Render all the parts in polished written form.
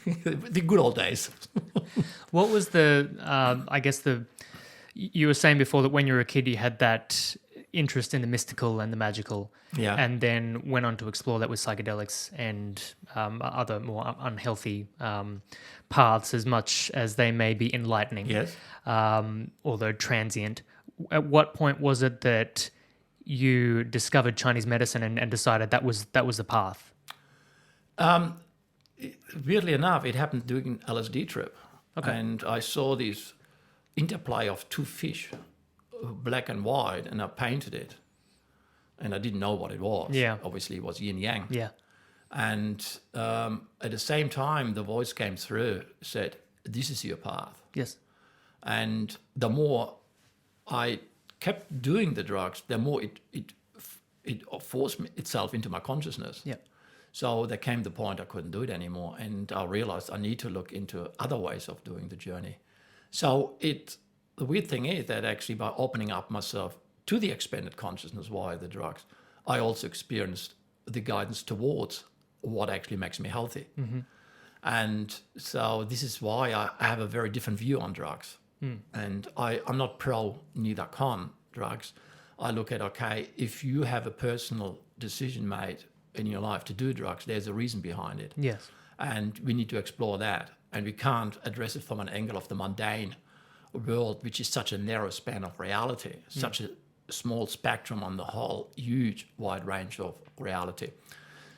the good old days. What was you were saying before that when you were a kid you had that interest in the mystical and the magical, Yeah. and then went on to explore that with psychedelics and other more unhealthy paths, as much as they may be enlightening, Yes. although transient. At what point was it that you discovered Chinese medicine and decided that was the path? Weirdly enough, it happened during an LSD trip. Okay. And I saw this interplay of two fish, black and white, and I painted it. And I didn't know what it was. Yeah. Obviously, it was yin yang. Yeah. And at the same time, the voice came through, said, "This is your path." Yes. And the more I kept doing the drugs, the more it forced itself into my consciousness. Yeah. So there came the point I couldn't do it anymore, and I realized I need to look into other ways of doing the journey. So the weird thing is that actually by opening up myself to the expanded consciousness via the drugs, I also experienced the guidance towards what actually makes me healthy. Mm-hmm. And so this is why I have a very different view on drugs. And I'm not pro, neither con drugs. I look at, okay, if you have a personal decision made in your life to do drugs, there's a reason behind it. Yes. And we need to explore that. And we can't address it from an angle of the mundane world, which is such a narrow span of reality, such a small spectrum on the whole huge wide range of reality.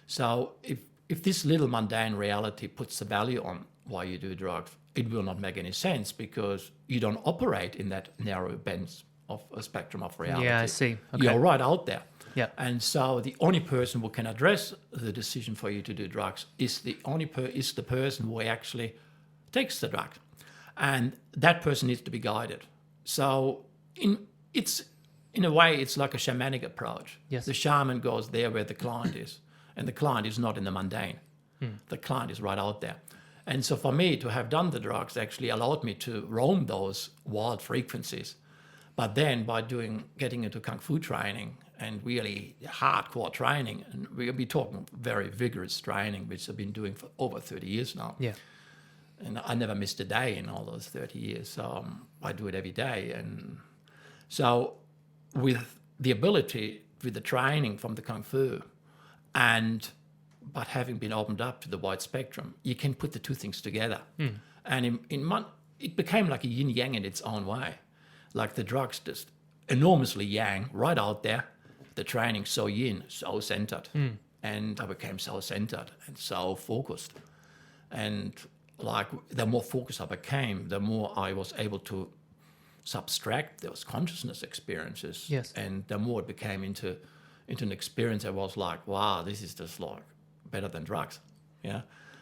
So if this little mundane reality puts the value on why you do drugs, it will not make any sense because you don't operate in that narrow bend of a spectrum of reality. Yeah, I see. Okay. You're right out there. Yeah. And so the only person who can address the decision for you to do drugs is the person who actually takes the drug. And that person needs to be guided. So in a way, it's like a shamanic approach. Yes. The shaman goes there where the client is, and the client is not in the mundane. The client is right out there. And so for me to have done the drugs actually allowed me to roam those wild frequencies. But then by getting into Kung Fu training and really hardcore training, and we'll be talking very vigorous training, which I've been doing for over 30 years now. Yeah. And I never missed a day in all those 30 years. So I do it every day. And so with the ability, with the training from the Kung Fu, but having been opened up to the wide spectrum, you can put the two things together. And it became like a yin-yang in its own way. Like the drugs just enormously yang, right out there. The training so yin, so centered. And I became so centered and so focused. And like the more focused I became, the more I was able to subtract those consciousness experiences. Yes. And the more it became into an experience that was like, wow, this is just like better than drugs. Yeah.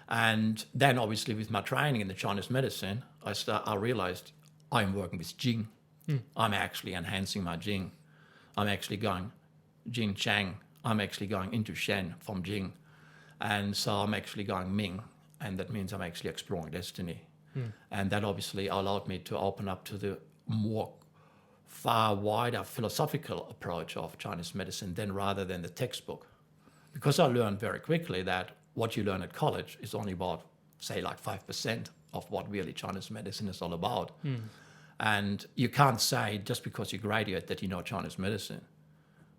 And then obviously with my training in the Chinese medicine, I realized I'm working with Jing. I'm actually enhancing my Jing. I'm actually going Jing Chang. I'm actually going into Shen from Jing. And so I'm actually going Ming. And that means I'm actually exploring destiny. And that obviously allowed me to open up to the more far wider philosophical approach of Chinese medicine rather than the textbook. Because I learned very quickly that what you learn at college is only about, say, like 5% of what really Chinese medicine is all about. And you can't say just because you graduate that you know Chinese medicine.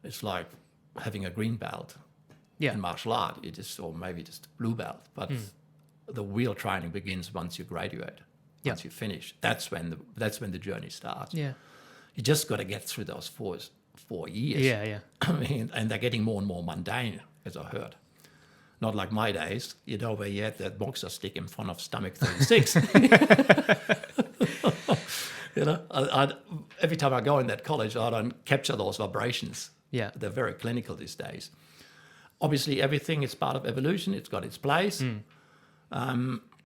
It's like having a green belt in martial art, or maybe just a blue belt. But the real training begins once you graduate, once you finish. That's when the journey starts. Yeah. You just got to get through those 4 years. Yeah. I mean, and they're getting more and more mundane, as I heard. Not like my days, where you had that boxer stick in front of stomach 36. Every time I go in that college, I don't capture those vibrations. Yeah. They're very clinical these days. Obviously, everything is part of evolution. It's got its place.